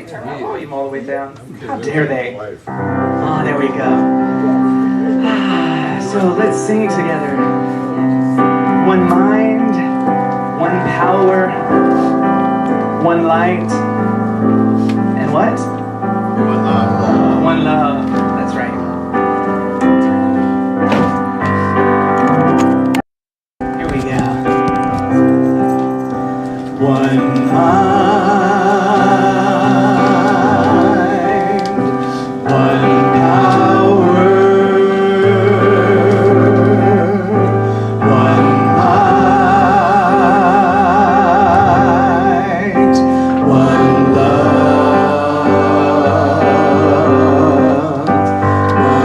me turn my volume all the way down. How dare they? Oh, there we go. So let's sing together. One mind, one power, one light, and what? One love. One love. That's right. Here we go. One mind, one power, one light, one love,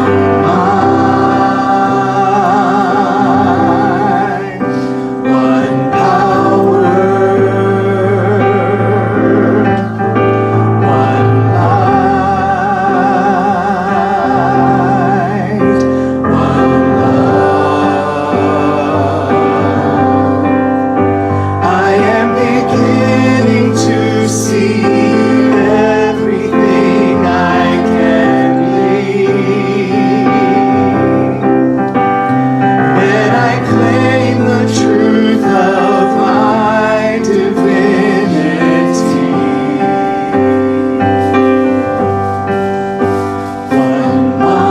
one mind, one power, one light, one love. I am beginning to see everything I can be when I claim the truth of my divinity. One mind,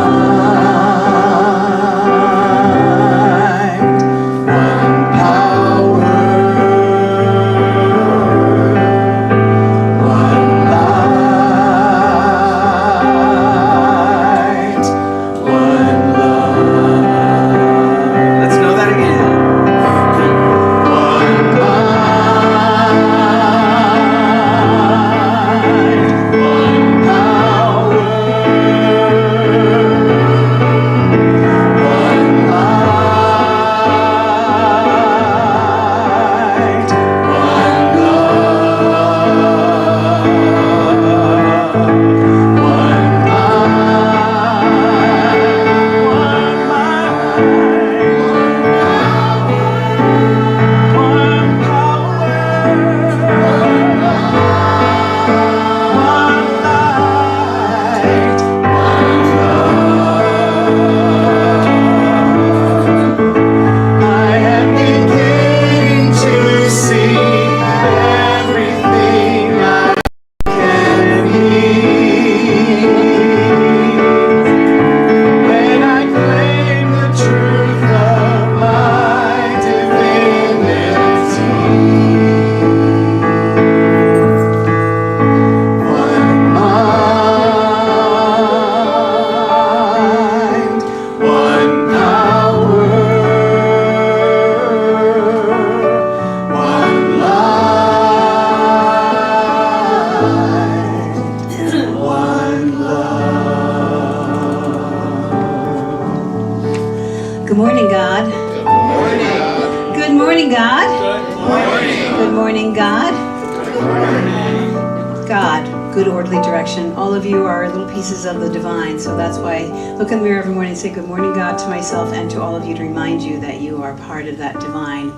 one power, one light, one love. Let's know that again. One mind, one power, one light, one love, one I am beginning to see everything I can be when I claim the truth of my divinity. One mind, one power, one light, one love. Good morning, God. Good morning, God. Good morning, God. God, good orderly direction. All of you are little pieces of the divine, so that's why I look in the mirror every morning and say, good morning, God, to myself and to all of you to remind you that you are part of that divine.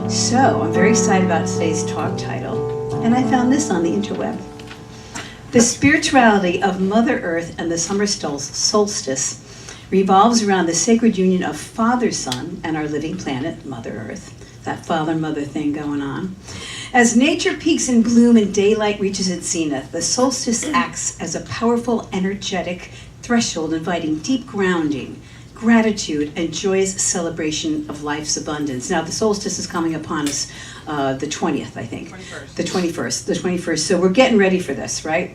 So I'm very excited about today's talk title, and I found this on the interweb. The spirituality of Mother Earth and the summer solstice revolves around the sacred union of Father Sun and our living planet, Mother Earth. That father-mother thing going on. As nature peaks in bloom and daylight reaches its zenith, the solstice acts as a powerful, energetic threshold inviting deep grounding, gratitude, and joyous celebration of life's abundance. Now, the solstice is coming upon us the 20th, I think. 21st. The 21st. So we're getting ready for this, right?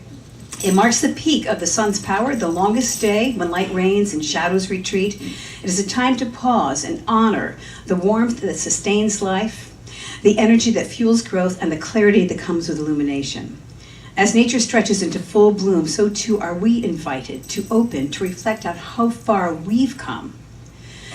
It marks the peak of the sun's power, the longest day when light reigns and shadows retreat. It is a time to pause and honor the warmth that sustains life, the energy that fuels growth, and the clarity that comes with illumination. As nature stretches into full bloom, so too are we invited to open, to reflect on how far we've come,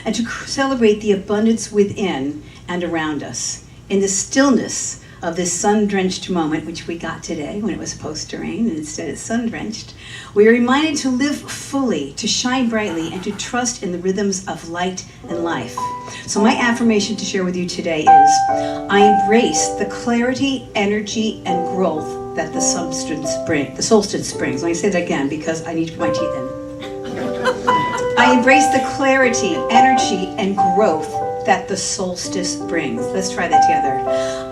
and to celebrate the abundance within and around us. In the stillness of this sun-drenched moment, which we got today when it was supposed to rain, and instead it's sun-drenched, we are reminded to live fully, to shine brightly, and to trust in the rhythms of light and life. So my affirmation to share with you today is, I embrace the clarity, energy, and growth that the solstice brings. Let me say that again because I need to put my teeth in. I embrace the clarity, energy, and growth that the solstice brings. Let's try that together.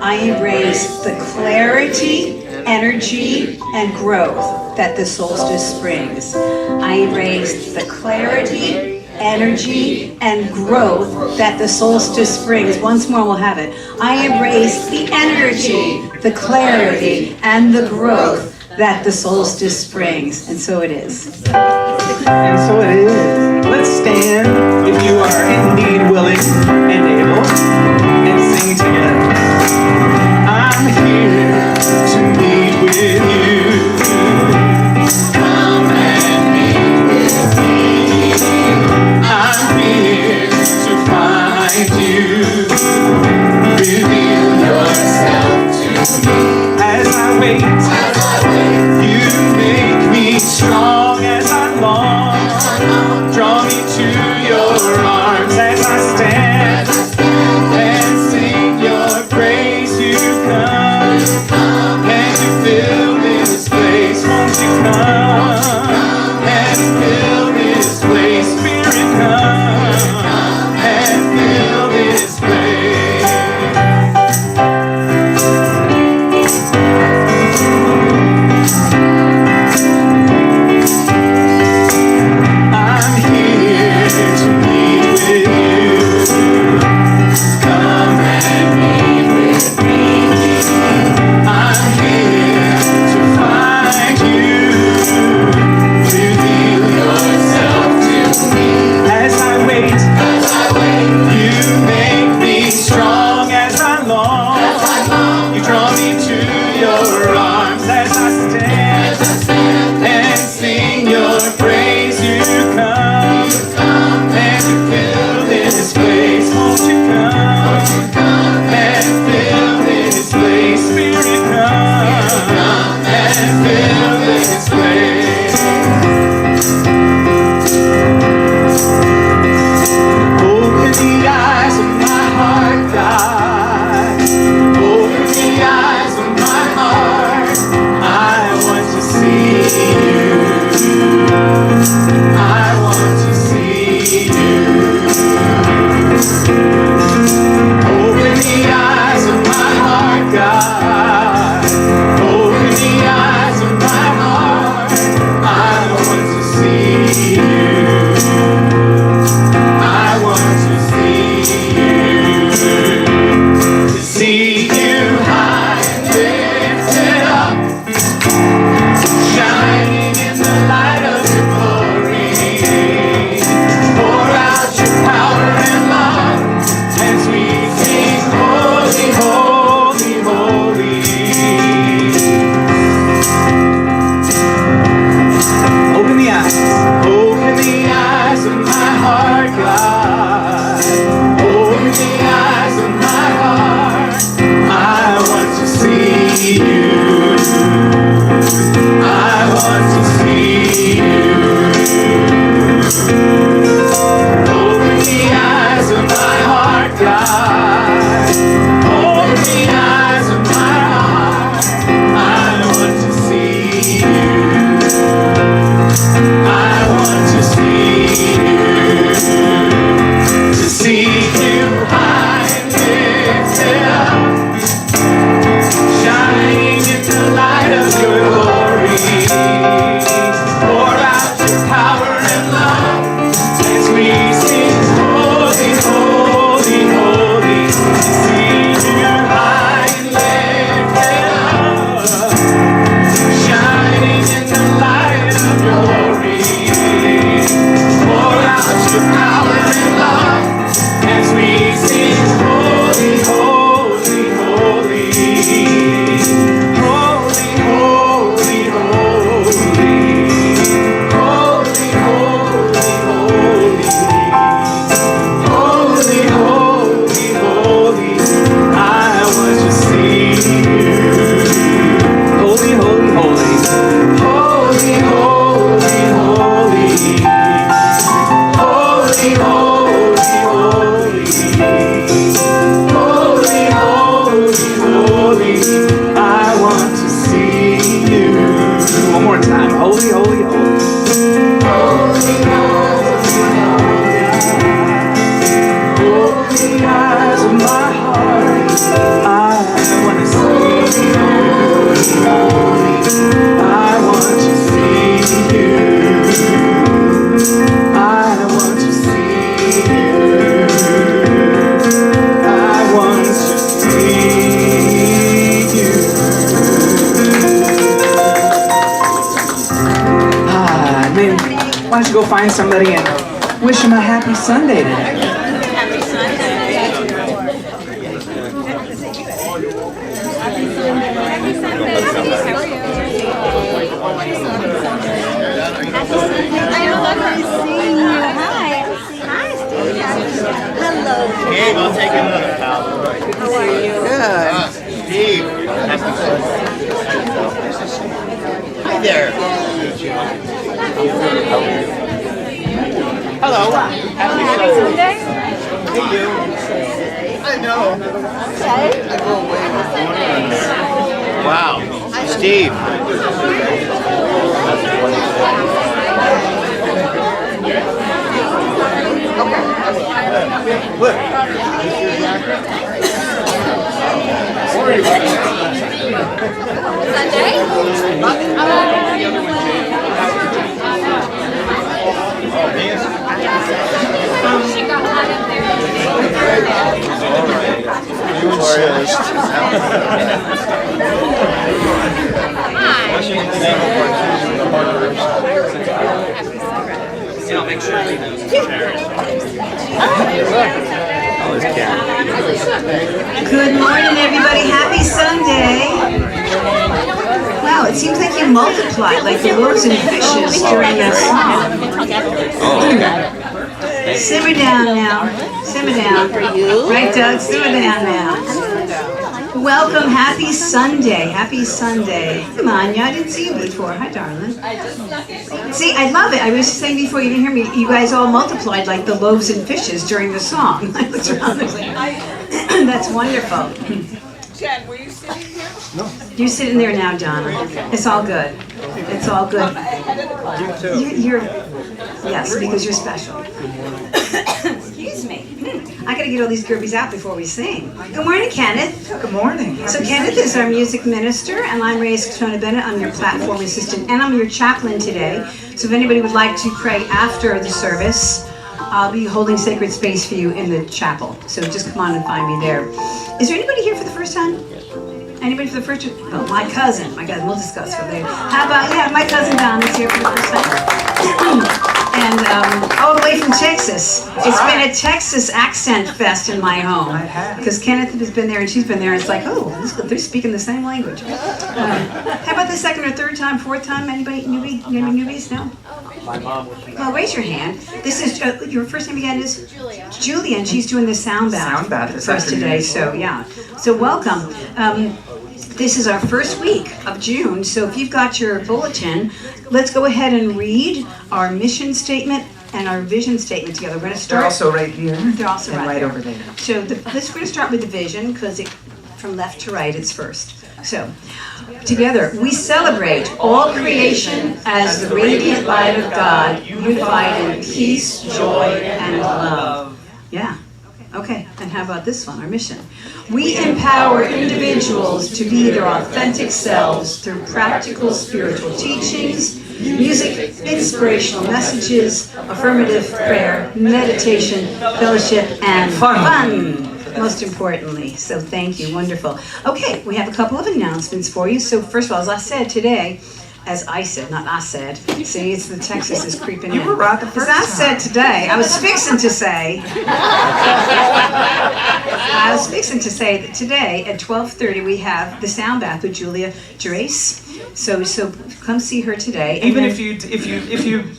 I embrace the clarity, energy, and growth that the solstice brings. I embrace the clarity, energy, and growth that the solstice brings. Once more, we'll have it. I embrace the energy, the clarity, and the growth that the solstice brings. And so it is. And so it is. Let's stand if you are indeed willing and able and sing together. I'm here to meet with you. Come and meet with me. I'm here to find you. Reveal yourself to me. As I wait, you make me strong as I long. Draw me to your arms as I stand and sing your praise. You come and you fill this place. Won't you come and fill this place? Spirit, come and fill this place. I want to see you. I want to see you. I want to see you. Man, why don't you go find somebody and wish them a happy Sunday today? Happy Gabe, I'll take another pal. How are you? Good. Steve. Hi there. Hello. Happy Sunday. Hey, you. I know. Okay. I go away with Wow. Steve. Look. You insist. And I'll make sure I leave those in the chairs. Good morning, everybody. Happy Sunday. Wow, it seems like you multiplied like the loaves and fishes during that song. Simmer down now. Simmer down. Right, Doug? Simmer down now. Welcome. Happy Sunday. Happy Sunday. Come on, yeah, I didn't see you before. Hi, darling. See, I love it. I was saying before, you didn't hear me, you guys all multiplied like the loaves and fishes during the song. I looked around, I was like, that's wonderful. Jen, were you sitting here? No. You're sitting there now, Donna. It's all good. It's all good. You're yes, because you're special. Excuse me. I gotta get all these groupies out before we sing. Good morning, Kenneth. Good morning. So Kenneth is our music minister, and I'm Reyes Bennett. I'm your platform assistant, and I'm your chaplain today. So if anybody would like to pray after the service, I'll be holding sacred space for you in the chapel. So just come on and find me there. Is there anybody here for the first time? Anybody for the first time? Oh, my cousin. My cousin. We'll discuss for later. How about, yeah, my cousin Don is here for the first time. And all the way from Texas. It's been a Texas accent fest in my home. Because Kenneth has been there and she's been there. And it's like, oh, they're speaking the same language. How about the second or third time, fourth time? Anybody newbie? Any newbies? No? My mom. Well, raise your hand. This is your first name again is Julia, and she's doing the sound bath for us today. So yeah, so welcome. This is our first week of June. So if you've got your bulletin, let's go ahead and read our mission statement and our vision statement together. We're going to start. They're also right here. They're also and right over there. So we're going to start with the vision because from left to right it's first. So. Together, we celebrate all creation as the radiant light of God, unified in peace, joy, and love. Yeah. Okay. And how about this one, our mission? We empower individuals to be their authentic selves through practical spiritual teachings, music, inspirational messages, affirmative prayer, meditation, fellowship, and fun. Most importantly. So thank you. Wonderful. Okay, we have a couple of announcements for you. So first of all, as I said today, as I said, not I said. See, it's the Texas is creeping in. You were right the first time. As I said today, I was fixing to say that today at 12:30 we have the sound bath with Julia Theresa. So come see her today. Even if you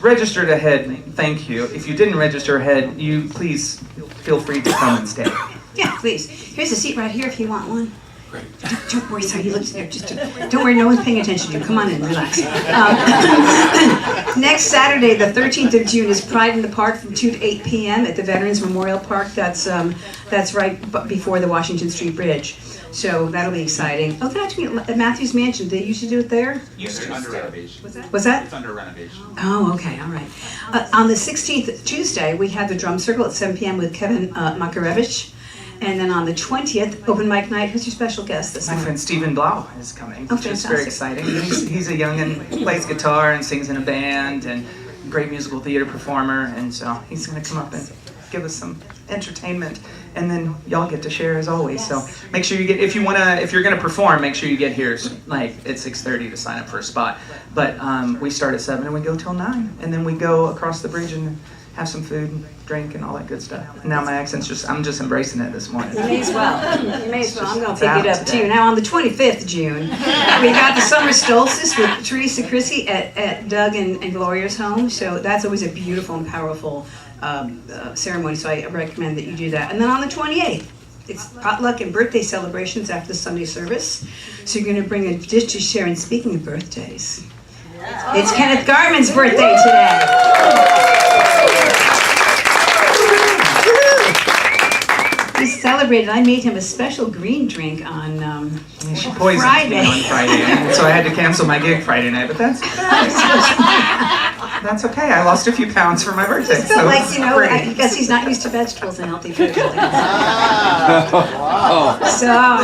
registered ahead, thank you. If you didn't register ahead, you please feel free to come and stay. Yeah, please. Here's a seat right here if you want one. Don't worry, sorry, he looks there. Just don't worry, no one's paying attention to you. Come on in, relax. Next Saturday, the 13th of June, is Pride in the Park from 2 to 8 p.m. at the Veterans Memorial Park. That's right before the Washington Street Bridge. So that'll be exciting. Oh, can I meet at Matthews Mansion? They used to do it there? It's under renovation. What's that? It's under renovation. Oh, okay, all right. On the 16th, Tuesday, we have the drum circle at 7 p.m. with Kevin Makarevich. And then on the 20th, open mic night. Who's your special guest this My morning? friend Stephen Blau is coming, Oh, which is very fantastic. exciting. He's a young and plays guitar and sings in a band and great musical theater performer, and so he's going to come up and give us some entertainment, and then y'all get to share as always. So make sure you get, if you're going to perform, make sure you get here like at 6:30 to sign up for a spot. But we start at 7 and we go till 9, and then we go across the bridge and have some food and drink and all that good stuff. And now my accent's I'm just embracing it this morning. You may as well. You may as well. I'm going It's to out pick it up today. too. Now on the 25th of June, we got the summer solstice with Theresa Crisci at Doug and Gloria's home. So that's always a beautiful and powerful ceremony. So I recommend that you do that. And then on the 28th, it's potluck and birthday celebrations after the Sunday service. So you're going to bring a dish to share. And speaking of birthdays, it's Kenneth Garman's birthday today. He celebrated. I made him a special green drink on She poisoned Friday. me on Friday, and so I had to cancel my gig Friday night. But that's okay. I lost a few pounds for my birthday. So So like, it's you know, great. I guess he's not used to vegetables and healthy food. So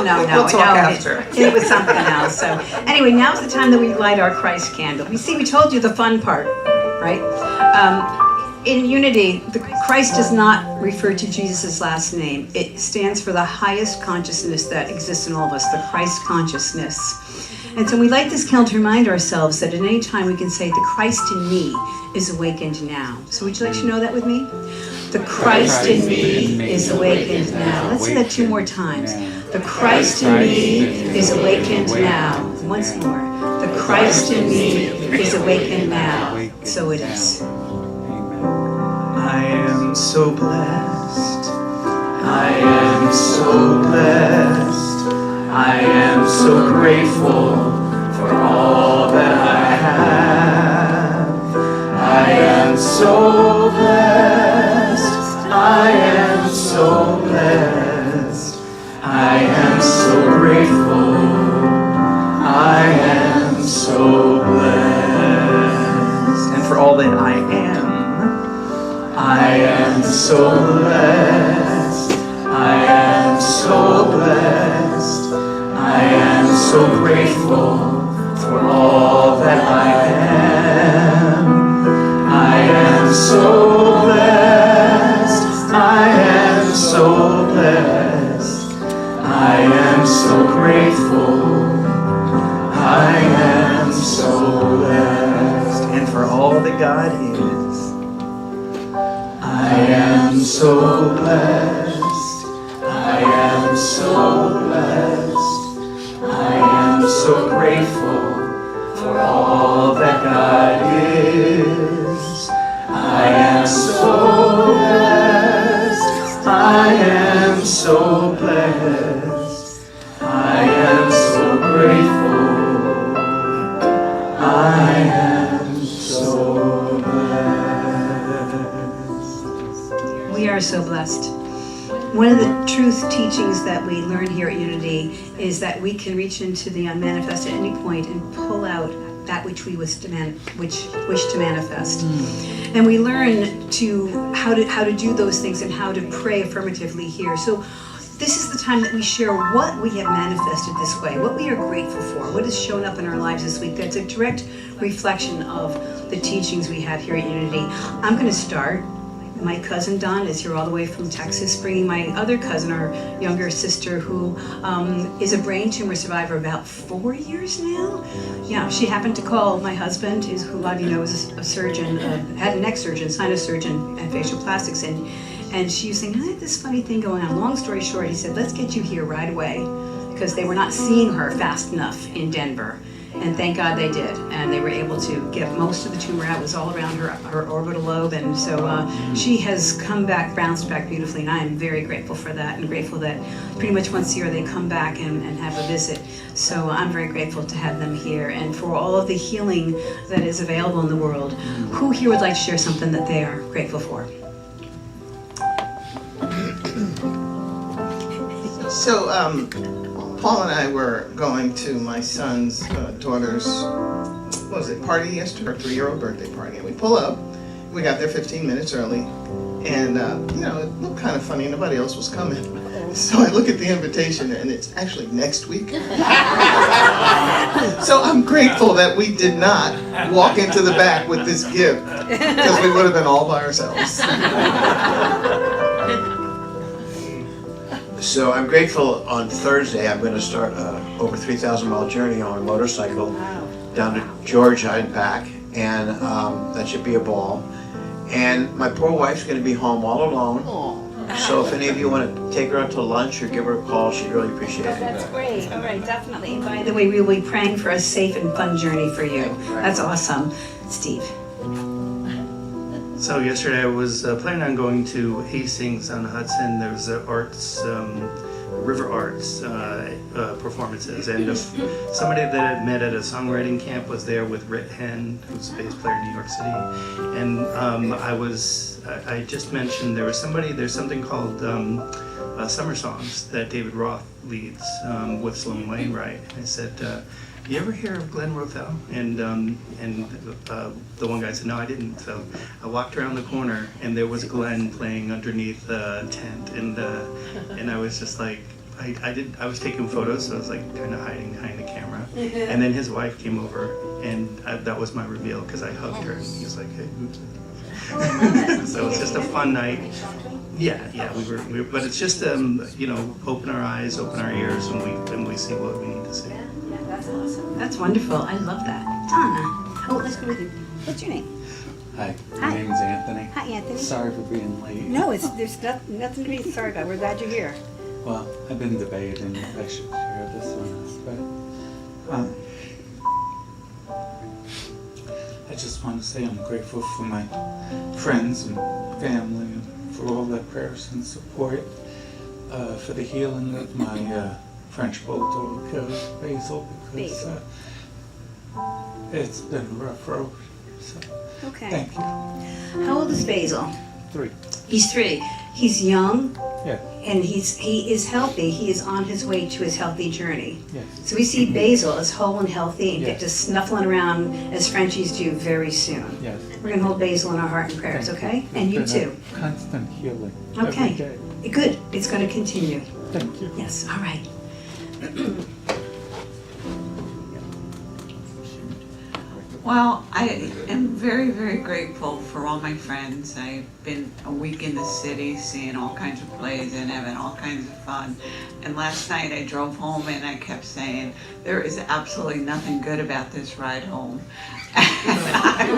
no. We'll talk after. It was something else. So anyway, now's the time that we light our Christ candle. We told you the fun part, right? In unity, the Christ does not refer to Jesus' last name. It stands for the highest consciousness that exists in all of us, the Christ consciousness. And so we light this candle to remind ourselves that at any time we can say, the Christ in me is awakened now. So would you like to know that with me? The Christ in me is awakened now. Let's say that 2 more times. The Christ in me is awakened now. Once more. The Christ in me is awakened now. So it is. I am so blessed. I am so blessed. I am so grateful for all that I have. I am so blessed. I am so blessed. I am so grateful. I am so blessed. And for all that I am so blessed. I am so blessed. I am so grateful for all that I am. I am so blessed. I am so blessed. I am so grateful. I am so blessed. And for all that God is. I am so blessed. I am so blessed. I am so grateful for all that God is. I am so blessed. I am so blessed. I am so grateful. I am so blessed. We are so blessed. One of the truth teachings that we learn here at Unity is that we can reach into the unmanifest at any point and pull out that which we wish to manifest. And we learn how to do those things and how to pray affirmatively here. So this is the time that we share what we have manifested this way, what we are grateful for, what has shown up in our lives this week. That's a direct reflection of the teachings we have here at Unity. I'm going to start. My cousin Don is here all the way from Texas, bringing my other cousin, our younger sister, who is a brain tumor survivor about 4 years now. Yeah, she happened to call my husband, who a lot of you know is a surgeon, had a neck surgeon, sinus surgeon, and facial plastics, and she was saying, I have this funny thing going on. Long story short, he said, let's get you here right away, because they were not seeing her fast enough in Denver. And thank God they did, and they were able to get most of the tumor out. It was all around her orbital lobe, and so she has come back, bounced back beautifully, and I am very grateful for that, and grateful that pretty much once a year they come back and have a visit. So I'm very grateful to have them here, and for all of the healing that is available in the world. Who here would like to share something that they are grateful for? So, Paul and I were going to my son's daughter's, what was it, party yesterday, her 3-year-old birthday party. And we pull up, we got there 15 minutes early, and, it looked kind of funny, nobody else was coming. So I look at the invitation and it's actually next week. So I'm grateful that we did not walk into the back with this gift because we would have been all by ourselves. So I'm grateful. On Thursday I'm going to start a over 3,000 mile journey on a motorcycle down to Georgia and back, and that should be a ball. And my poor wife's going to be home all alone. So if any of you want to take her out to lunch or give her a call, she'd really appreciate it. That's great. All right, definitely. And by the way, we will be praying for a safe and fun journey for you. That's awesome. Steve. So yesterday I was planning on going to Hastings on Hudson. There was river arts performances, and somebody that I met at a songwriting camp was there with Rit Hen, who's a bass player in New York City. And I just mentioned there's something called Summer Songs that David Roth leads with Sloan Wainwright. I said, you ever hear of Glenn Rothell? And the one guy said, no, I didn't. So I walked around the corner and there was Glenn playing underneath the tent, and I was just like, I was taking photos, so I was like kind of hiding behind the camera. And then his wife came over, and that was my reveal because I hugged her, and he was like, hey, who's this? So it's just a fun night. Yeah, we were, but it's just open our eyes, open our ears, and we see what we need to see. Yeah, that's awesome. That's wonderful. I love that. Donna. Oh, let's go with you. What's your name? Hi, Hi. my name is Anthony. Hi, Anthony. Sorry for being late. No, there's nothing to be sorry about. We're glad you're here. Well, I've been debating if I should share this one, but I just want to say I'm grateful for my friends and family and for all their prayers and support, for the healing of my French bulldog, Basil, because it's been a rough road. So, Okay. thank you. How old is Basil? 3. He's 3. He's young, Yeah, and he is healthy. He is on his way to his healthy journey. yes. So we see Basil as whole and healthy and get Yes. to snuffling around as Frenchies do very soon. Yes. We're going to hold Basil in our heart and prayers, Thank okay? It's And you been too. a constant healing Okay. every day. Good. It's going to continue. Thank you. Yes, all right. Well, I am very, very grateful for all my friends. I've been a week in the city seeing all kinds of plays and having all kinds of fun. And last night I drove home and I kept saying, there is absolutely nothing good about this ride home. And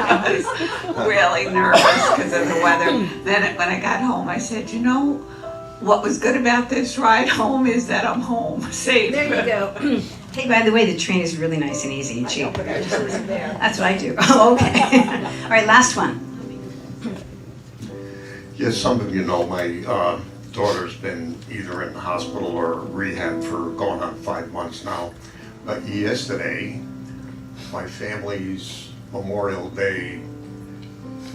I was really nervous because of the weather. Then when I got home, I said, you know, what was good about this ride home is that I'm home, safe. There you go. Hey, by the way, the train is really nice and easy and cheap. That's what I do. Oh, okay. All right, last one. Yes, some of you know my daughter's been either in the hospital or rehab for going on 5 months now. But yesterday, my family's Memorial Day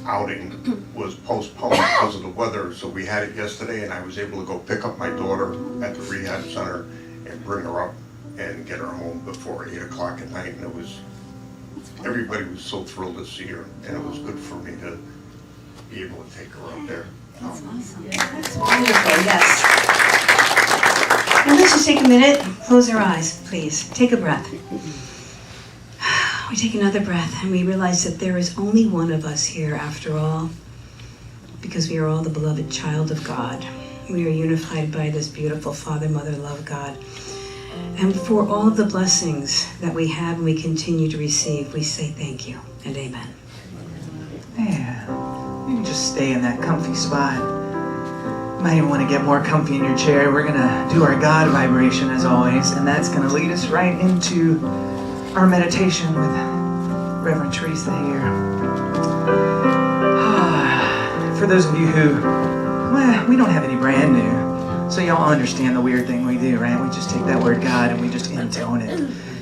outing was postponed because of the weather, so we had it yesterday, and I was able to go pick up my daughter at the rehab center and bring her up and get her home before 8 o'clock at night. And it was, everybody was so thrilled to see her, and it was good for me to be able to take her up there. That's awesome. That's wonderful, yes. Now let's just take a minute, close our eyes, please. Take a breath. We take another breath and we realize that there is only one of us here after all, because we are all the beloved child of God. We are unified by this beautiful Father, Mother, love God. And for all of the blessings that we have and we continue to receive, we say thank you and amen. Yeah, you can just stay in that comfy spot. You might even want to get more comfy in your chair. We're going to do our God vibration as always, and that's going to lead us right into our meditation with Reverend Theresa here. For those of you who, well, we don't have any brand new, so y'all understand the weird thing we do, right? We just take that word God and we just intone it.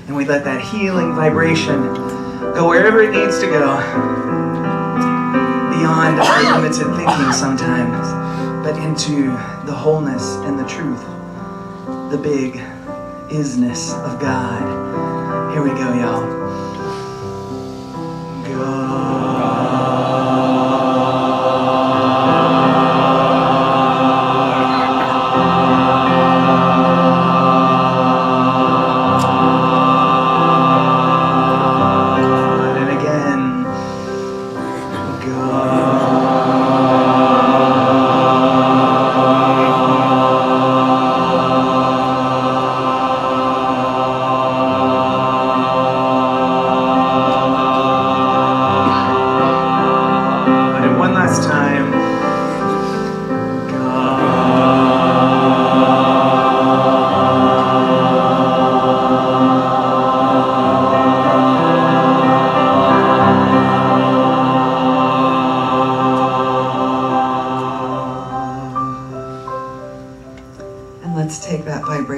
And we let that healing vibration go wherever it needs to go. Beyond our limited thinking sometimes, but into the wholeness and the truth, the big isness of God. Here we go, y'all. God.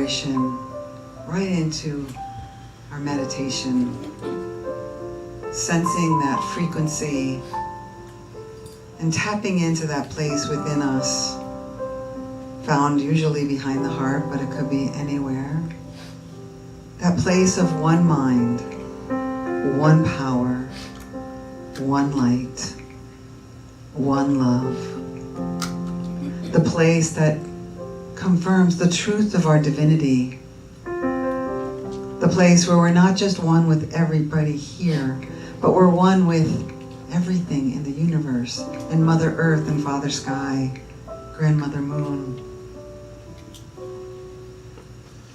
vibration right into our meditation, sensing that frequency and tapping into that place within us, found usually behind the heart, but it could be anywhere. That place of one mind, one power, one light, one love. The place that confirms the truth of our divinity. The place where we're not just one with everybody here, but we're one with everything in the universe, and Mother Earth and Father Sky, Grandmother Moon.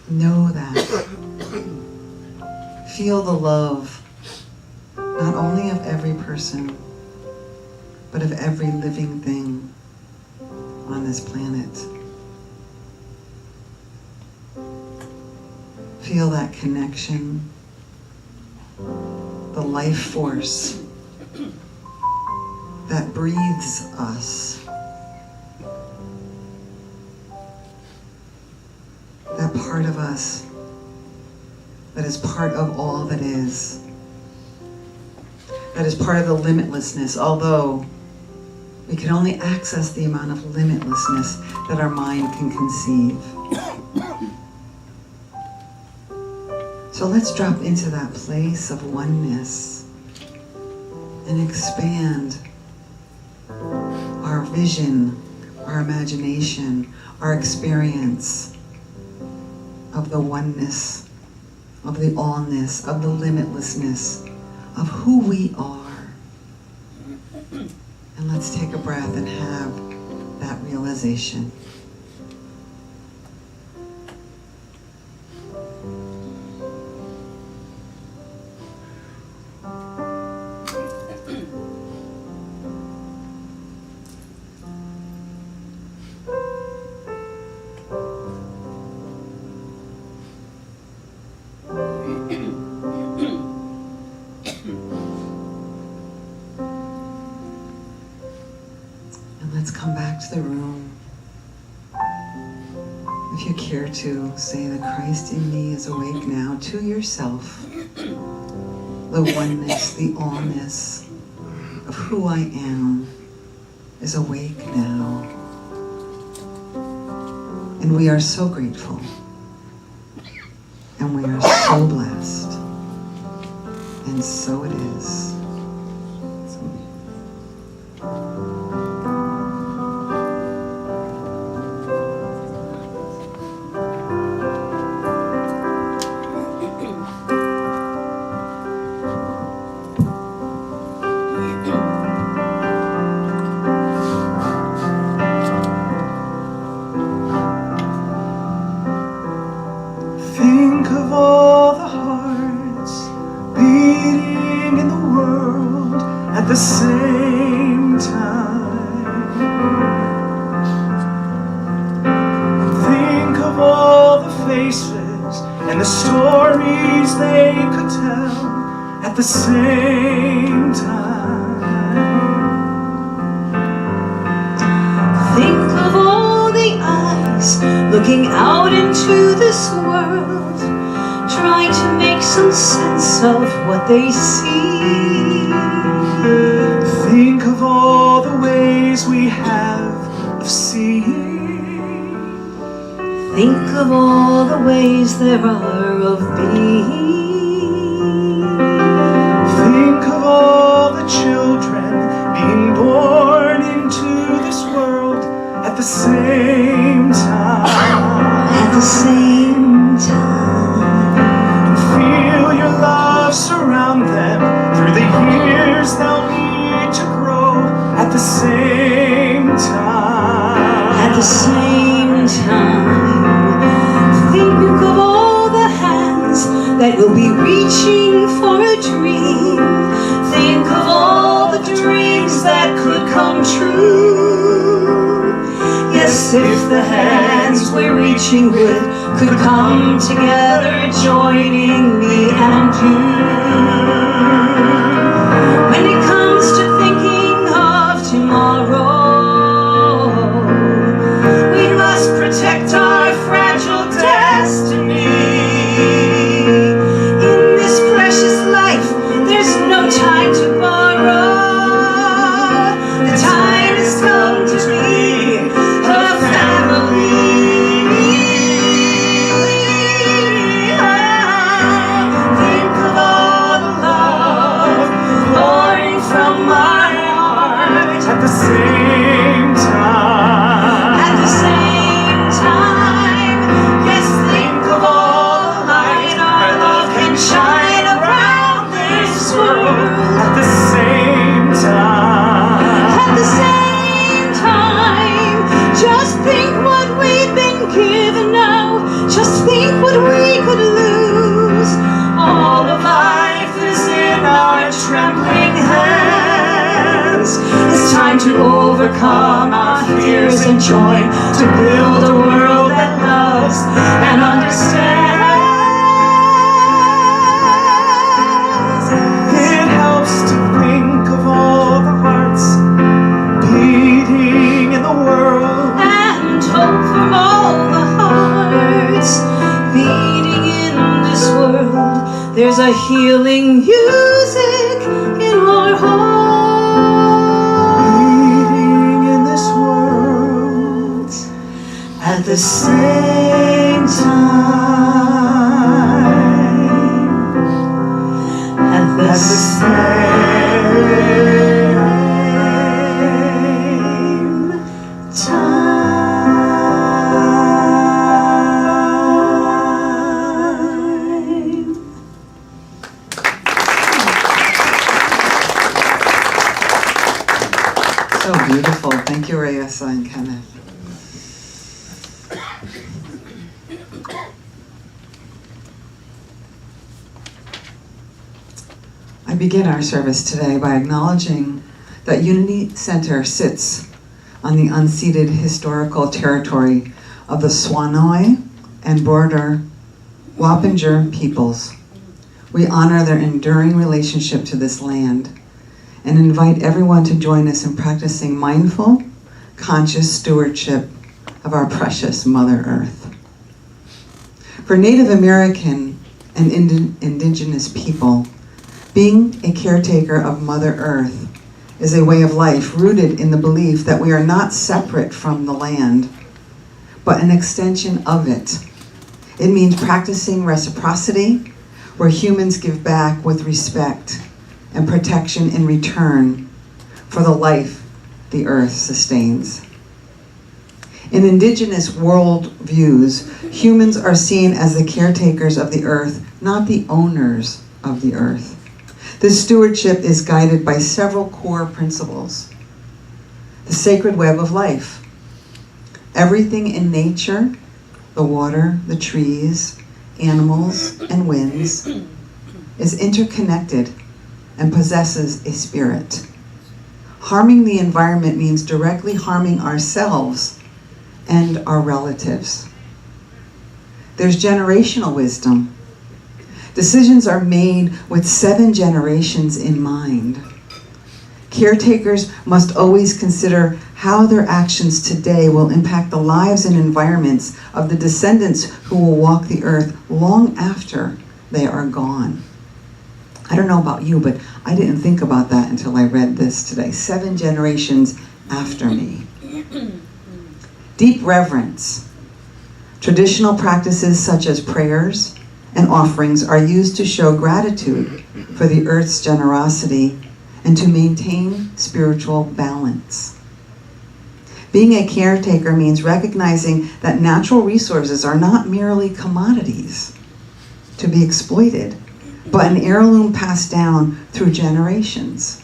Know that. Feel the love, not only of every person, but of every living thing on this planet. Feel that connection, the life force that breathes us. That part of us that is part of all that is. That is part of the limitlessness, although we can only access the amount of limitlessness that our mind can conceive. So let's drop into that place of oneness and expand our vision, our imagination, our experience of the oneness, of the allness, of the limitlessness, of who we are. And let's take a breath and have that realization. Let's come back to the room. If you care to, say the Christ in me is awake now to yourself. The oneness, the allness of who I am is awake now. And we are so grateful. And we are so blessed. And so it is. Think of all the hearts beating in the world at the same time. Think of all the faces and the stories they could tell at the same time. Think of all the eyes looking out into this world, trying to make some sense of what they see. Think of all the ways we have of seeing. Think of all the ways there are of being. Think of all the children being born into this world at the same time. At the same time. And feel your love surround them through the years they'll need to grow at the same time. At the same time. Think of all the hands that will be reaching for a dream. Think of all the dreams that could come true. Yes, if the hands we're reaching with could come together, joining me and you. When it comes to thinking of tomorrow, we must protect our fragile destiny. same time. At the same time, yes, think of all the light our love can shine around this world. At the same time. At the same time, just think what we've been given now. Just think what we could lose. All of life is in our trembling hands. It's time to overcome our fears and joy, to build a world that loves and understands. It helps to think of all the hearts beating in the world. And hope from all the hearts beating in this world. There's a healing music in our Beating in this world. at the same time. At the same time. So beautiful. Thank you, Theresa and Kenneth. I begin our service today by acknowledging that Unity Center sits on the unceded historical territory of the Swanoi and border Wappinger peoples. We honor their enduring relationship to this land and invite everyone to join us in practicing mindful, conscious stewardship of our precious Mother Earth. For Native American and indigenous people, being a caretaker of Mother Earth is a way of life rooted in the belief that we are not separate from the land, but an extension of it. It means practicing reciprocity, where humans give back with respect and protection in return for the life the earth sustains. In indigenous worldviews, humans are seen as the caretakers of the earth, not the owners of the earth. This stewardship is guided by several core principles. The sacred web of life. Everything in nature, the water, the trees, animals, and winds, is interconnected and possesses a spirit. Harming the environment means directly harming ourselves and our relatives. There's generational wisdom. Decisions are made with 7 generations in mind. Caretakers must always consider how their actions today will impact the lives and environments of the descendants who will walk the earth long after they are gone. I don't know about you, but I didn't think about that until I read this today. 7 generations after me. Deep reverence. Traditional practices such as prayers and offerings are used to show gratitude for the earth's generosity and to maintain spiritual balance. Being a caretaker means recognizing that natural resources are not merely commodities to be exploited, but an heirloom passed down through generations.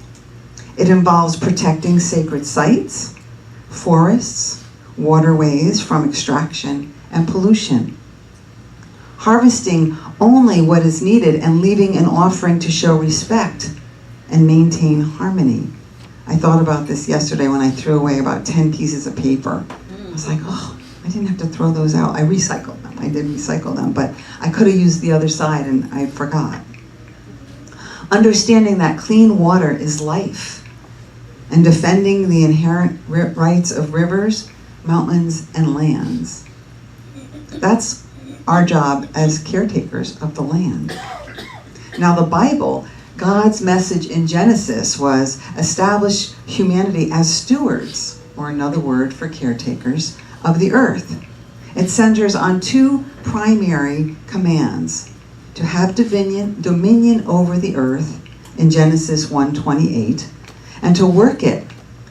It involves protecting sacred sites, forests, waterways from extraction and pollution. Harvesting only what is needed and leaving an offering to show respect and maintain harmony. I thought about this yesterday when I threw away about 10 pieces of paper. I was like, oh, I didn't have to throw those out. I recycled them. I did recycle them, but I could have used the other side and I forgot. Understanding that clean water is life and defending the inherent rights of rivers, mountains, and lands. That's our job as caretakers of the land. Now the Bible, God's message in Genesis was establish humanity as stewards, or another word for caretakers, of the earth. It centers on 2 primary commands: to have dominion over the earth in Genesis 1:28, and to work it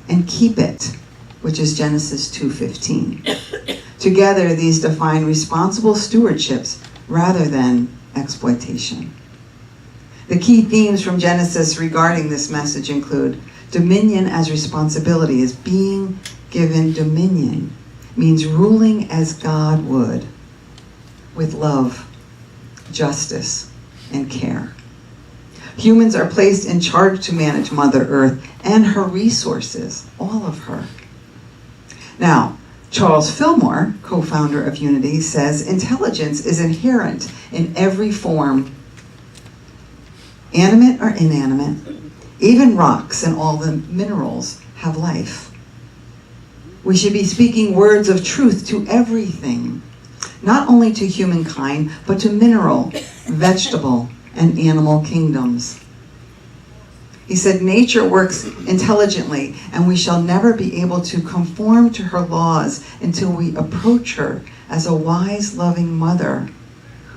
and keep it, which is Genesis 2:15. Together, these define responsible stewardships rather than exploitation. The key themes from Genesis regarding this message include dominion as responsibility, as being given dominion means ruling as God would, with love, justice, and care. Humans are placed in charge to manage Mother Earth and her resources, all of her. Now, Charles Fillmore, co-founder of Unity, says intelligence is inherent in every form, animate or inanimate. Even rocks and all the minerals have life. We should be speaking words of truth to everything, not only to humankind, but to mineral, vegetable, and animal kingdoms. He said, nature works intelligently, and we shall never be able to conform to her laws until we approach her as a wise, loving mother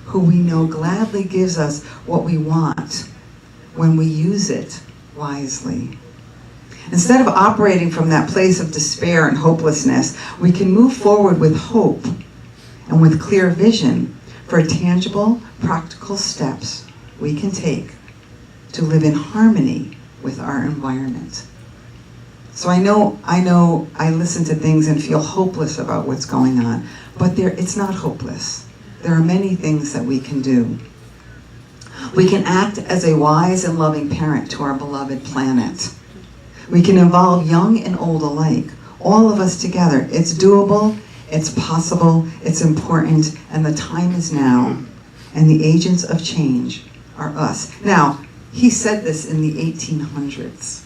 who we know gladly gives us what we want when we use it wisely. Instead of operating from that place of despair and hopelessness, we can move forward with hope and with clear vision for tangible, practical steps we can take to live in harmony with our environment. So I know I listen to things and feel hopeless about what's going on, but it's not hopeless. There are many things that we can do. We can act as a wise and loving parent to our beloved planet. We can involve young and old alike, all of us together. It's doable, it's possible, it's important, and the time is now. And the agents of change are us. Now, he said this in the 1800s.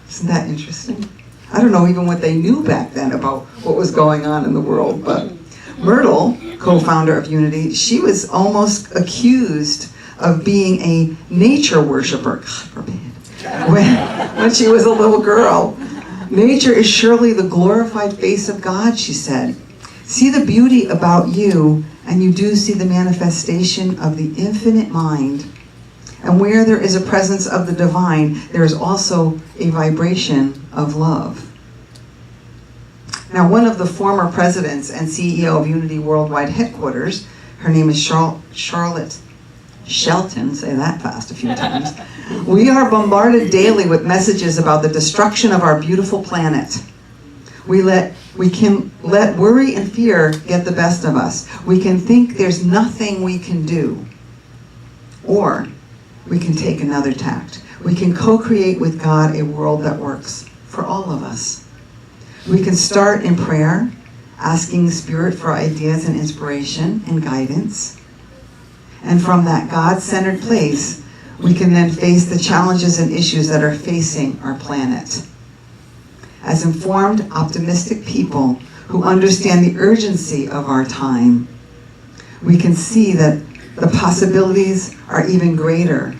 Isn't that interesting? I don't know even what they knew back then about what was going on in the world, but Myrtle, co-founder of Unity, she was almost accused of being a nature worshiper, God forbid, when she was a little girl. Nature is surely the glorified face of God, she said. See the beauty about you, and you do see the manifestation of the infinite mind. And where there is a presence of the divine, there is also a vibration of love. Now, one of the former presidents and CEO of Unity Worldwide Headquarters, her name is Charlotte Shelton, say that fast a few times. We are bombarded daily with messages about the destruction of our beautiful planet. We can let worry and fear get the best of us. We can think there's nothing we can do. Or we can take another tact. We can co-create with God a world that works for all of us. We can start in prayer, asking Spirit for ideas and inspiration and guidance. And from that God-centered place, we can then face the challenges and issues that are facing our planet. As informed, optimistic people who understand the urgency of our time, we can see that the possibilities are even greater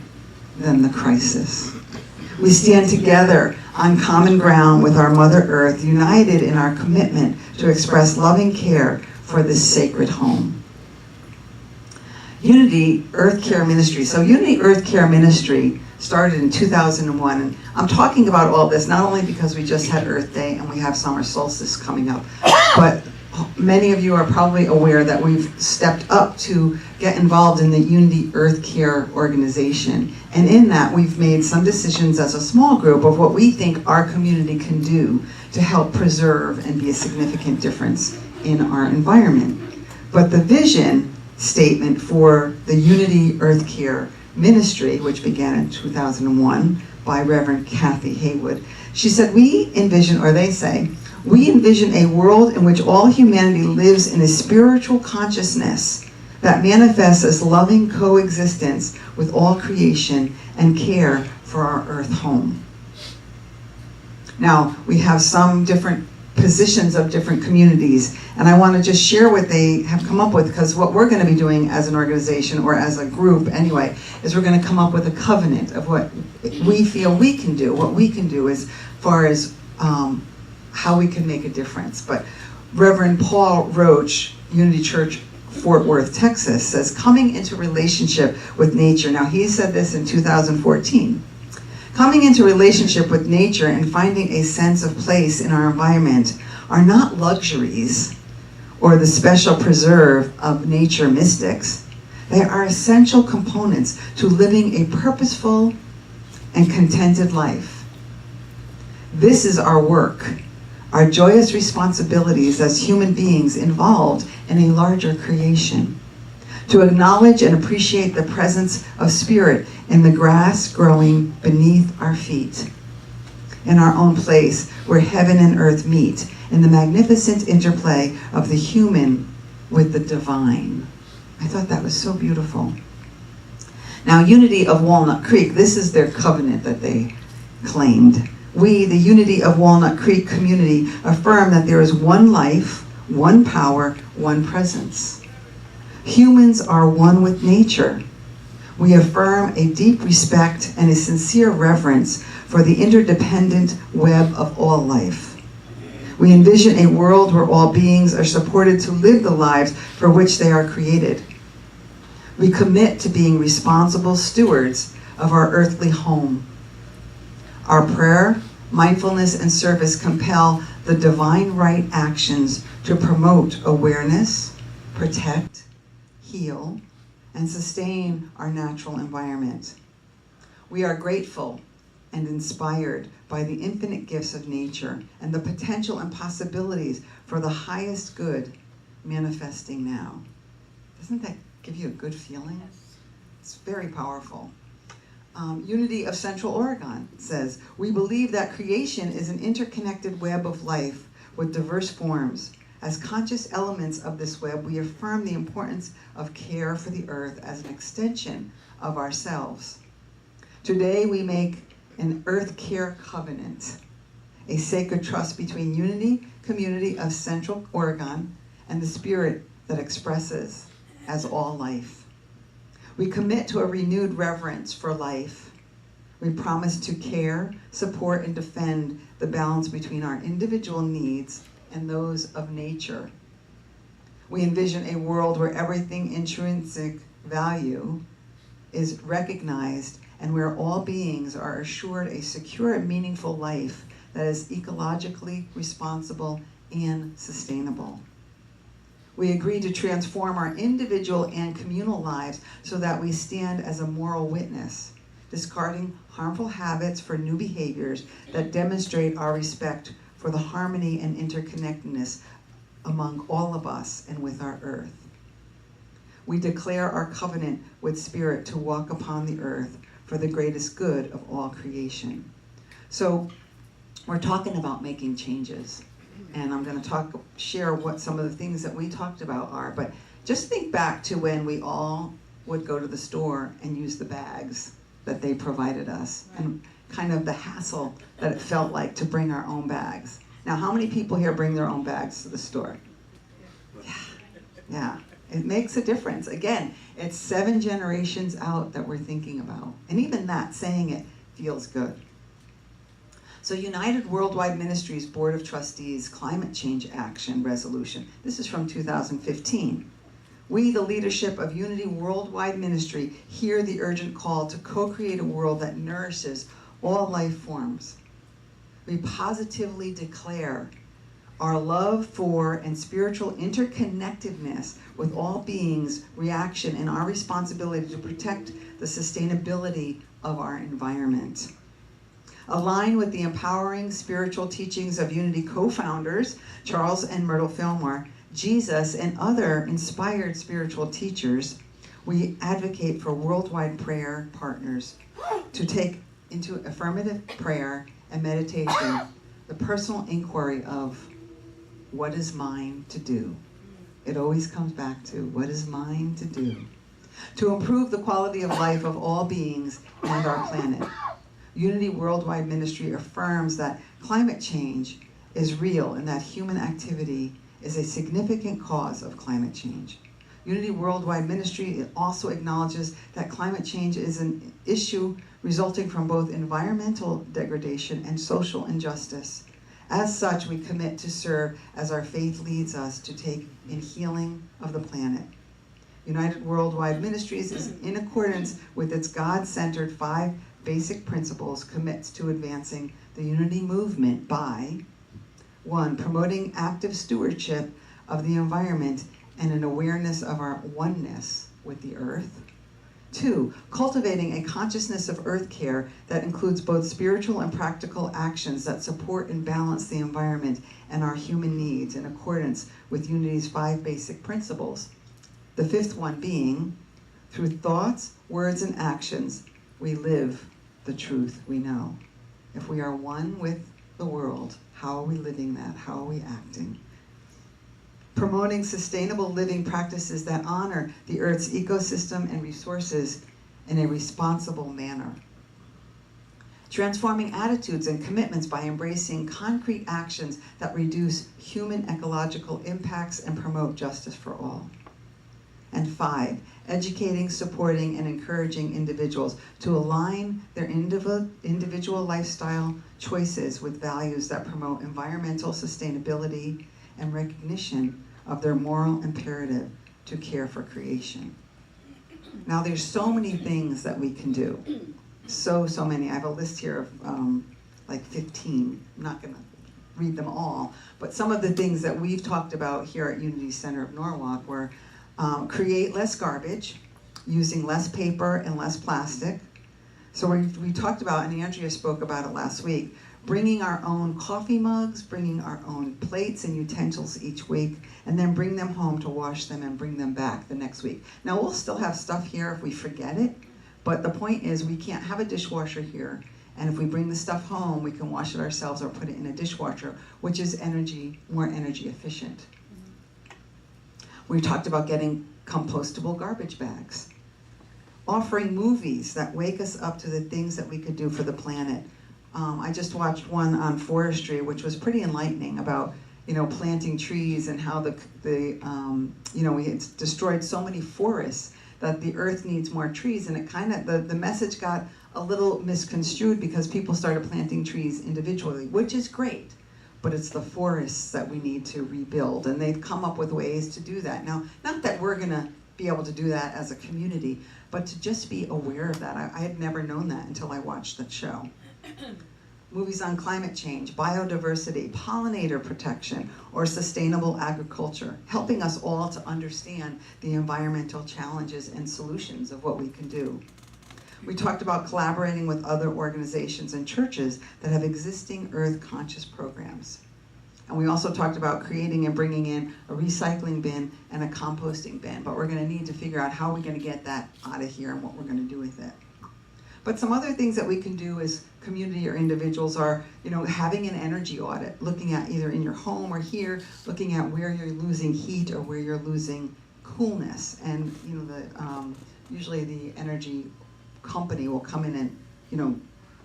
than the crisis. We stand together on common ground with our Mother Earth, united in our commitment to express loving care for this sacred home. Unity Earth Care Ministry. So Unity Earth Care Ministry started in 2001. And I'm talking about all this not only because we just had Earth Day and we have summer solstice coming up, but many of you are probably aware that we've stepped up to get involved in the Unity Earth Care organization. And in that, we've made some decisions as a small group of what we think our community can do to help preserve and be a significant difference in our environment. But the vision statement for the Unity Earth Care Ministry, which began in 2001 by Reverend Kathy Haywood, she said, we envision a world in which all humanity lives in a spiritual consciousness that manifests as loving coexistence with all creation and care for our earth home. Now, we have some different positions of different communities, and I want to just share what they have come up with, because what we're going to be doing as an organization, or as a group anyway, is we're going to come up with a covenant of what we feel we can do, what we can do as far as how we can make a difference. But Reverend Paul Roach, Unity Church, Fort Worth, Texas, says, coming into relationship with nature. Now, he said this in 2014. Coming into relationship with nature and finding a sense of place in our environment are not luxuries or the special preserve of nature mystics. They are essential components to living a purposeful and contented life. This is our work, our joyous responsibilities as human beings involved in a larger creation. To acknowledge and appreciate the presence of spirit in the grass growing beneath our feet, in our own place where heaven and earth meet, in the magnificent interplay of the human with the divine. I thought that was so beautiful. Now, Unity of Walnut Creek, this is their covenant that they claimed. We, the Unity of Walnut Creek community, affirm that there is one life, one power, one presence. Humans are one with nature. We affirm a deep respect and a sincere reverence for the interdependent web of all life. We envision a world where all beings are supported to live the lives for which they are created. We commit to being responsible stewards of our earthly home. Our prayer, mindfulness, and service compel the divine right actions to promote awareness, protect, heal, and sustain our natural environment. We are grateful and inspired by the infinite gifts of nature and the potential and possibilities for the highest good manifesting now. Doesn't that give you a good feeling? It's very powerful. Unity of Central Oregon says, we believe that creation is an interconnected web of life with diverse forms. As conscious elements of this web, we affirm the importance of care for the earth as an extension of ourselves. Today, we make an Earth Care Covenant, a sacred trust between Unity Community of Central Oregon and the spirit that expresses as all life. We commit to a renewed reverence for life. We promise to care, support, and defend the balance between our individual needs and those of nature. We envision a world where everything intrinsic value is recognized and where all beings are assured a secure and meaningful life that is ecologically responsible and sustainable. We agree to transform our individual and communal lives so that we stand as a moral witness, discarding harmful habits for new behaviors that demonstrate our respect for the harmony and interconnectedness among all of us and with our earth. We declare our covenant with Spirit to walk upon the earth for the greatest good of all creation. So we're talking about making changes. And I'm going to share what some of the things that we talked about are. But just think back to when we all would go to the store and use the bags that they provided us, and kind of the hassle that it felt like to bring our own bags. Now, how many people here bring their own bags to the store? Yeah, it makes a difference. Again, it's 7 generations out that we're thinking about. And even that, saying it, feels good. So United Worldwide Ministries Board of Trustees Climate Change Action Resolution. This is from 2015. We, the leadership of Unity Worldwide Ministry, hear the urgent call to co-create a world that nourishes all life forms. We positively declare our love for and spiritual interconnectedness with all beings, reaction, and our responsibility to protect the sustainability of our environment. Align with the empowering spiritual teachings of Unity co-founders, Charles and Myrtle Fillmore, Jesus, and other inspired spiritual teachers, we advocate for worldwide prayer partners to take into affirmative prayer and meditation the personal inquiry of what is mine to do. It always comes back to what is mine to do to improve the quality of life of all beings and our planet. Unity Worldwide Ministry affirms that climate change is real and that human activity is a significant cause of climate change. Unity Worldwide Ministry also acknowledges that climate change is an issue resulting from both environmental degradation and social injustice. As such, we commit to serve as our faith leads us to take in healing of the planet. United Worldwide Ministries is in accordance with its God-centered 5 basic principles commits to advancing the unity movement by 1. Promoting active stewardship of the environment and an awareness of our oneness with the earth. 2. Cultivating a consciousness of earth care that includes both spiritual and practical actions that support and balance the environment and our human needs in accordance with Unity's 5 basic principles. The 5th one being, through thoughts, words, and actions, we live the truth we know. If we are one with the world, how are we living that? How are we acting? Promoting sustainable living practices that honor the Earth's ecosystem and resources in a responsible manner. Transforming attitudes and commitments by embracing concrete actions that reduce human ecological impacts and promote justice for all. And 5, educating, supporting, and encouraging individuals to align their individual lifestyle choices with values that promote environmental sustainability and recognition of their moral imperative to care for creation. Now there's so many things that we can do. So many. I have a list here of like 15. I'm not gonna read them all, but some of the things that we've talked about here at Unity Center of Norwalk were create less garbage, using less paper and less plastic. So we talked about, and Andrea spoke about it last week, bringing our own coffee mugs, bringing our own plates and utensils each week, and then bring them home to wash them and bring them back the next week. Now we'll still have stuff here if we forget it, but the point is we can't have a dishwasher here, and if we bring the stuff home, we can wash it ourselves or put it in a dishwasher, which is more energy efficient. We talked about getting compostable garbage bags. Offering movies that wake us up to the things that we could do for the planet. I just watched one on forestry, which was pretty enlightening about, planting trees and how it's destroyed so many forests that the earth needs more trees, and it kind of, the message got a little misconstrued because people started planting trees individually, which is great, but it's the forests that we need to rebuild, and they've come up with ways to do that. Now, not that we're gonna be able to do that as a community, but to just be aware of that. I had never known that until I watched that show. Movies on climate change, biodiversity, pollinator protection, or sustainable agriculture, helping us all to understand the environmental challenges and solutions of what we can do. We talked about collaborating with other organizations and churches that have existing Earth Conscious programs. And we also talked about creating and bringing in a recycling bin and a composting bin, but we're gonna need to figure out how we're gonna get that out of here and what we're gonna do with it. But some other things that we can do as community or individuals are, having an energy audit, looking at either in your home or here, looking at where you're losing heat or where you're losing coolness. And usually the energy company will come in and,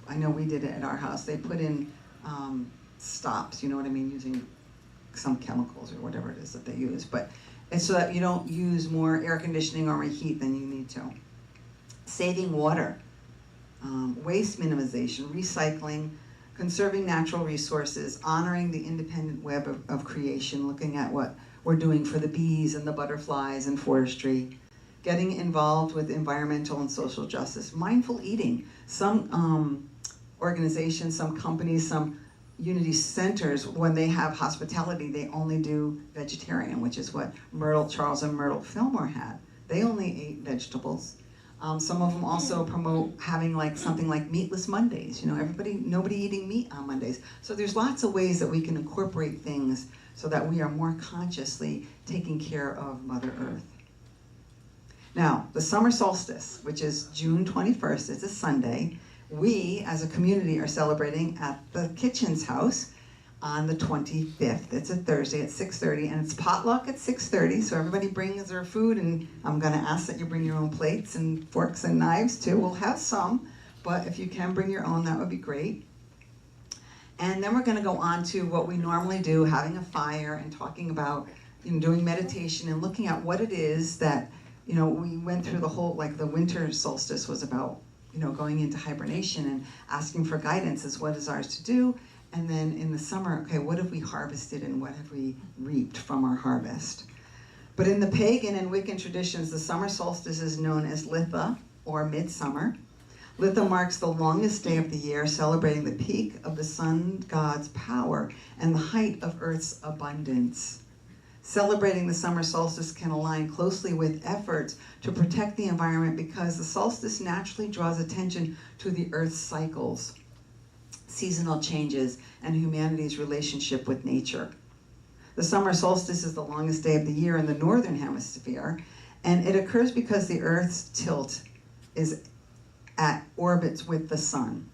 I know we did it at our house. They put in stops, using some chemicals or whatever it is that they use. But it's so that you don't use more air conditioning or more heat than you need to. Saving water. Waste minimization, recycling, conserving natural resources, honoring the independent web of creation, looking at what we're doing for the bees and the butterflies and forestry, getting involved with environmental and social justice, mindful eating. Some organizations, some companies, some Unity centers, when they have hospitality, they only do vegetarian, which is what Charles and Myrtle Fillmore had. They only ate vegetables. Some of them also promote having something like meatless Mondays. Nobody eating meat on Mondays. So there's lots of ways that we can incorporate things so that we are more consciously taking care of Mother Earth. Now, the summer solstice, which is June 21st, it's a Sunday. We, as a community, are celebrating at the Kitchen's house on the 25th. It's a Thursday at 6:30, and it's potluck at 6:30, so everybody brings their food, and I'm gonna ask that you bring your own plates and forks and knives too. We'll have some, but if you can bring your own, that would be great. And then we're gonna go on to what we normally do, having a fire and talking about, doing meditation and looking at what it is that, we went through the whole, the winter solstice was about, going into hibernation and asking for guidance is what is ours to do. And then in the summer, okay, what have we harvested and what have we reaped from our harvest? But in the pagan and Wiccan traditions, the summer solstice is known as Litha, or midsummer. Litha marks the longest day of the year, celebrating the peak of the sun god's power and the height of Earth's abundance. Celebrating the summer solstice can align closely with efforts to protect the environment because the solstice naturally draws attention to the Earth's cycles, seasonal changes, and humanity's relationship with nature. The summer solstice is the longest day of the year in the northern hemisphere, and it occurs because the Earth's tilt is at orbits with the sun.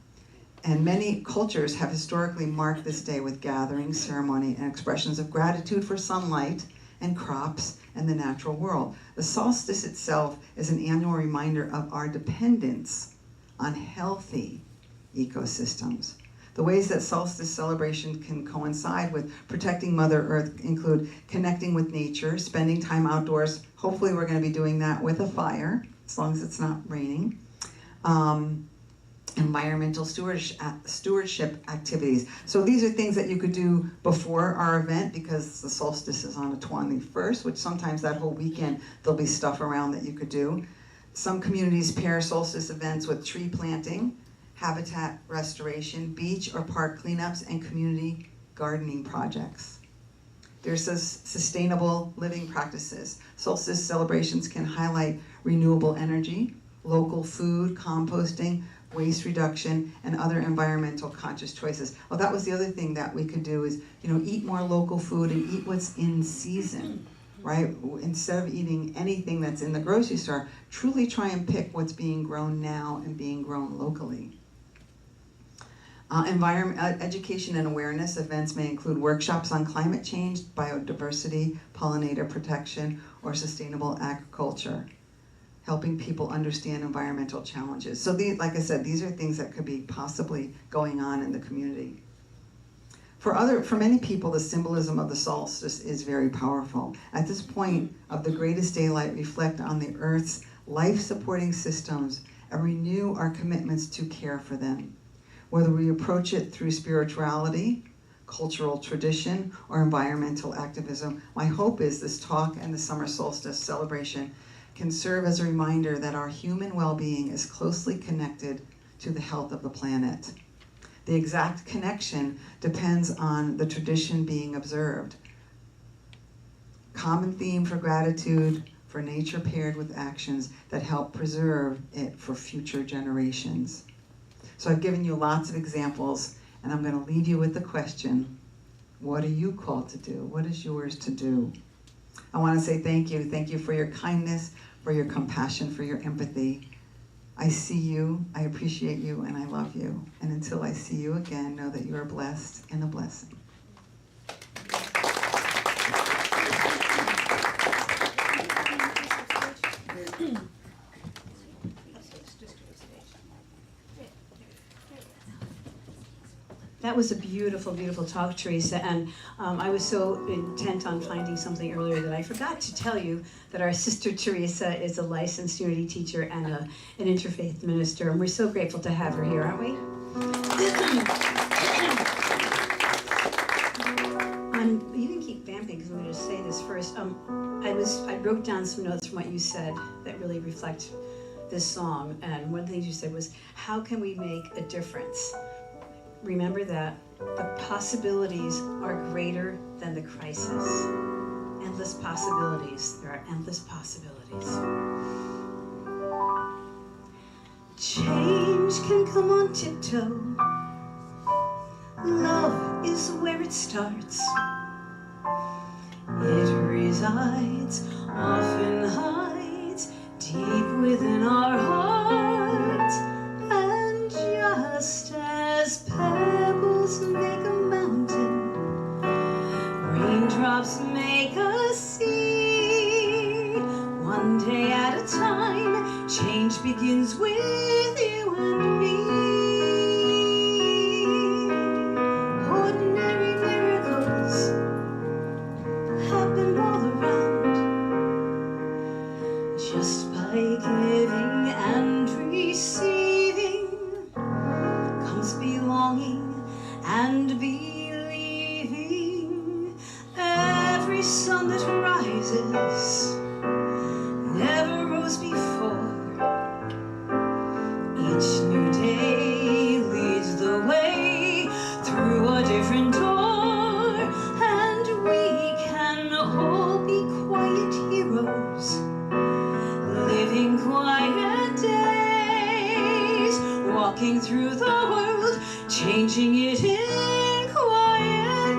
And many cultures have historically marked this day with gatherings, ceremony, and expressions of gratitude for sunlight and crops and the natural world. The solstice itself is an annual reminder of our dependence on healthy ecosystems. The ways that solstice celebration can coincide with protecting Mother Earth include connecting with nature, spending time outdoors. Hopefully we're going to be doing that with a fire, as long as it's not raining. Environmental stewardship activities. So these are things that you could do before our event because the solstice is on the 21st, which sometimes that whole weekend there'll be stuff around that you could do. Some communities pair solstice events with tree planting, habitat restoration, beach or park cleanups, and community gardening projects. There's sustainable living practices. Solstice celebrations can highlight renewable energy, local food, composting, waste reduction, and other environmental conscious choices. Well, that was the other thing that we could do is, eat more local food and eat what's in season, right? Instead of eating anything that's in the grocery store, truly try and pick what's being grown now and being grown locally. Education and awareness events may include workshops on climate change, biodiversity, pollinator protection, or sustainable agriculture, helping people understand environmental challenges. So like I said, these are things that could be possibly going on in the community. For many people, the symbolism of the solstice is very powerful. At this point of the greatest daylight, reflect on the Earth's life-supporting systems and renew our commitments to care for them. Whether we approach it through spirituality, cultural tradition, or environmental activism, my hope is this talk and the summer solstice celebration can serve as a reminder that our human well-being is closely connected to the health of the planet. The exact connection depends on the tradition being observed. Common theme for gratitude for nature paired with actions that help preserve it for future generations. So I've given you lots of examples, and I'm going to leave you with the question, what are you called to do? What is yours to do? I want to say thank you. Thank you for your kindness, for your compassion, for your empathy. I see you, I appreciate you, and I love you. And until I see you again, know that you are blessed and a blessing. That was a beautiful, beautiful talk, Theresa, and I was so intent on finding something earlier that I forgot to tell you that our sister Theresa is a licensed unity teacher and an interfaith minister, and we're so grateful to have her here, aren't we? You can keep vamping because I'm going to say this first. I wrote down some notes from what you said that really reflect this song, and one of the things you said was, how can we make a difference? Remember that the possibilities are greater than the crisis. Endless possibilities. There are endless possibilities. Change can come on tiptoe. Love is where it starts. It resides, often hides, deep within our hearts. And just as pebbles make a mountain, raindrops make us see. One day at a time, change begins with you and me. Ordinary miracles happen all around, just by giving and receiving comes belonging and believing. Every sun that rises never rose before. Each new it in quiet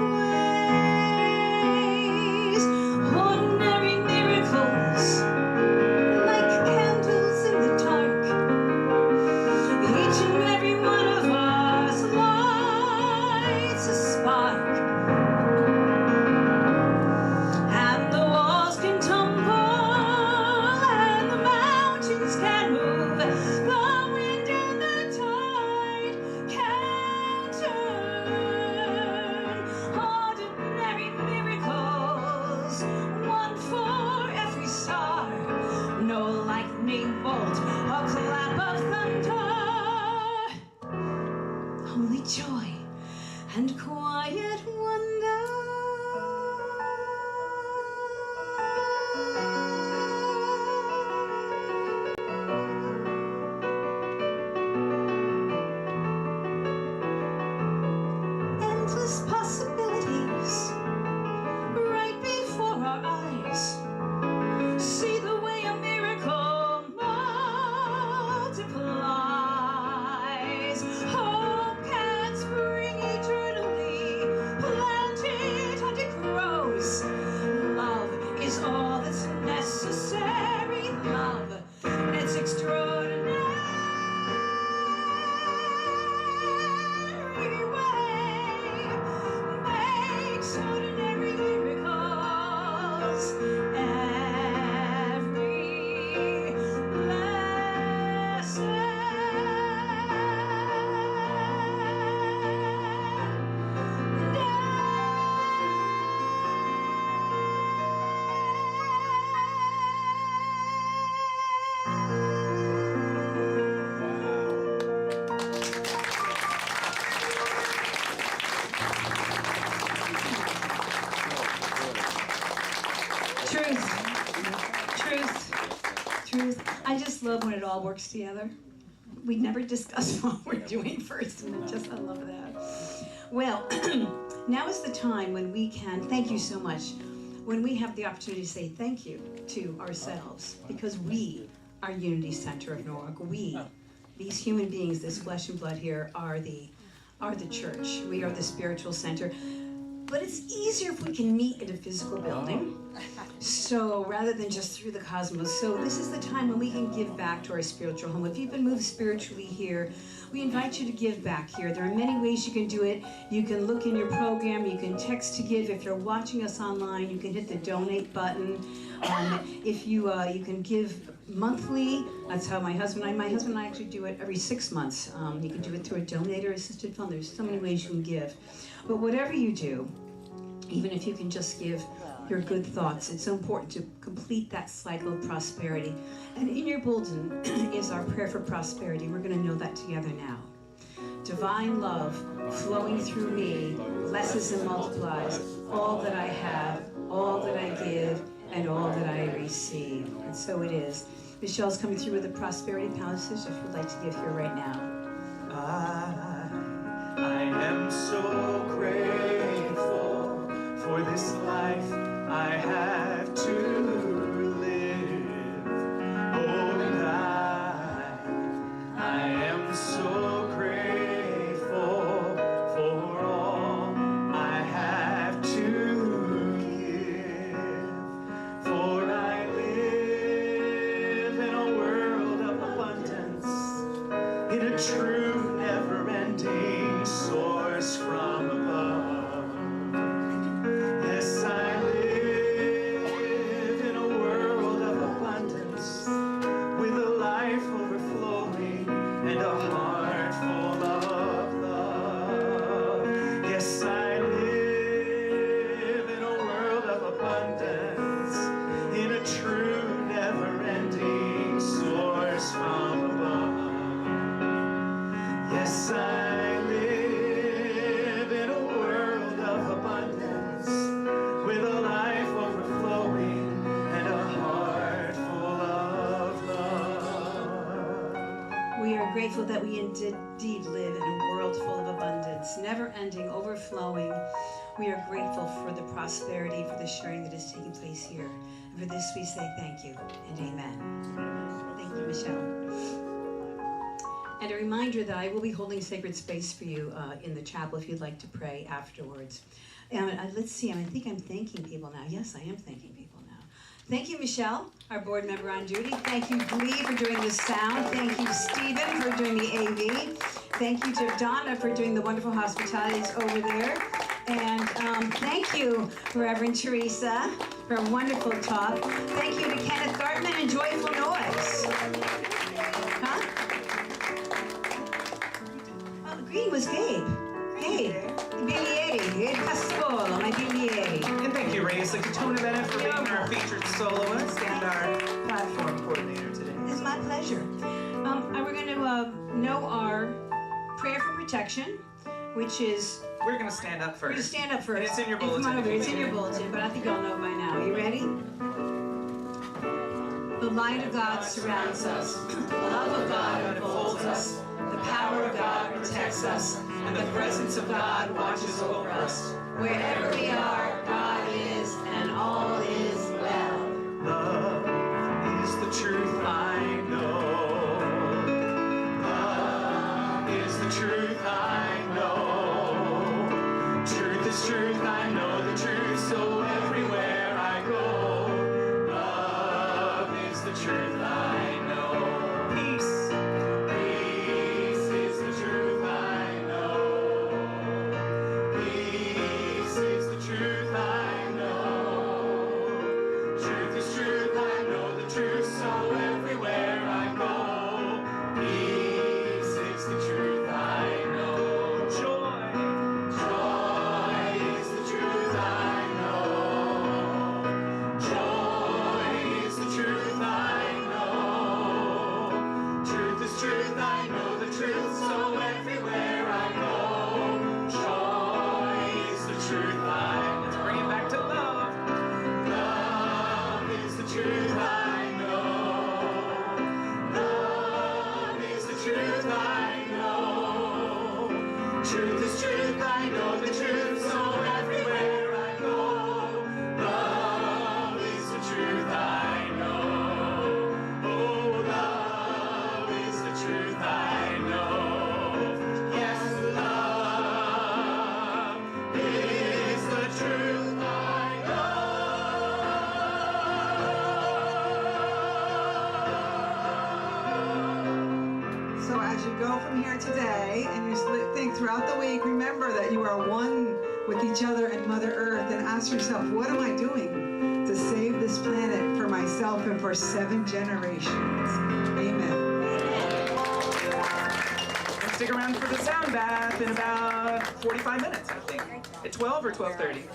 ways. Ordinary miracles, like candles in the dark. Each and every one of us lights a spark. And the walls can tumble, and the mountains can move. The wind and the tide can turn. Ordinary miracles, one for every star. No lightning bolt or clap of thunder, only joy and quiet wonder. Endless possibilities right before our eyes. See the way a miracle multiplies. Hope can spring eternally, planted and it grows. Love is all that's necessary. Love, it's extraordinary way, makes ordinary miracles every blessed Truth. I just love when it all works together. We never discuss what we're doing first, and I love that. Well, now is the time when we can, thank you so much, when we have the opportunity to say thank you to ourselves, because we are Unity Center of Norwalk. We, these human beings, this flesh and blood here, are the church. We are the spiritual center. But it's easier if we can meet in a physical building. So rather than just through the cosmos. So this is the time when we can give back to our spiritual home. If you've been moved spiritually here, we invite you to give back here. There are many ways you can do it. You can look in your program. You can text to give. If you're watching us online, you can hit the donate button. If you can give monthly. That's how my husband and I actually do it every 6 months. You can do it through a donor assisted fund. There's so many ways you can give. But whatever you do, even if you can just give your good thoughts, it's so important to complete that cycle of prosperity. And in your bulletin is our prayer for prosperity. We're going to know that together now. Divine love flowing through me blesses and multiplies all that I have, all that I give, and all that I receive. And so it is. Michelle's coming through with the prosperity passage if you'd like to give here right now. I am so grateful for this life I have to live. Oh, and I am so grateful for all I have to give. For I live in a world of abundance, in a true never-ending source from above. Yes, I live in a world of abundance, with a life overflowing and a heart full of love. Yes, I live in a world of abundance, in a true never-ending source from above. Yes, I live in a world of abundance, with a life overflowing and a heart full of love. We are grateful that we indeed live in a world full of abundance, never-ending, overflowing. We are grateful for the prosperity, for the sharing that is taking place here. And for this we say thank you and amen. Thank you, Michelle. And a reminder that I will be holding sacred space for you in the chapel if you'd like to pray afterwards. And let's see, I think I'm thanking people now. Yes, I am thanking people now. Thank you, Michelle, our board member on duty. Thank you, Glee, for doing the sound. Thank you, Stephen, for doing the AV. Thank you to Donna for doing the wonderful hospitalities over there. And thank you, Reverend Theresa, for a wonderful talk. Thank you to Kenneth Gartman and Joyful Noise. Huh? Oh, green was Gabe. Gabe. Bilieri. Pascolo, my Bilieri. And thank you, Reyes Katona Bennett, for being our featured soloist and our platform coordinator today. It's my pleasure. And we're going to know our prayer for protection, which is... We're going to stand up first. We're going to stand up first. And it's in your Come on bulletin. over. It's in your bulletin, but I think y'all know by now. You ready? The light of God surrounds us. The love of God enfolds us. The power of God protects us. And the presence of God watches over us. Wherever we are, God is, and all is well. Love is the truth I know. Love is the truth I know. Truth is truth, I know the truth, so everywhere I go. Love is the truth I know. Peace. Peace is the truth I know. Peace is the truth I know. Truth is truth, I know the truth, so everywhere I go. Peace is the truth I know. Joy. Joy is the truth I know. Joy is the truth I know. Truth is truth, I know the truth, so everywhere I go. Joy is the truth I know. Let's bring it back to love. Love is the truth I know. Love is the truth I know. Truth is truth, I know the truth, so everywhere I go. Love is the truth I know. Oh, love is the truth I know. Yes, love is the truth I know. So as you go from here today and you think throughout the week, remember that you are one with each other and Mother Earth, and ask yourself, what am I doing to save this planet for myself and for 7 generations? Amen. And stick around for the sound bath in about 45 minutes, I think. At 12 or 12:30.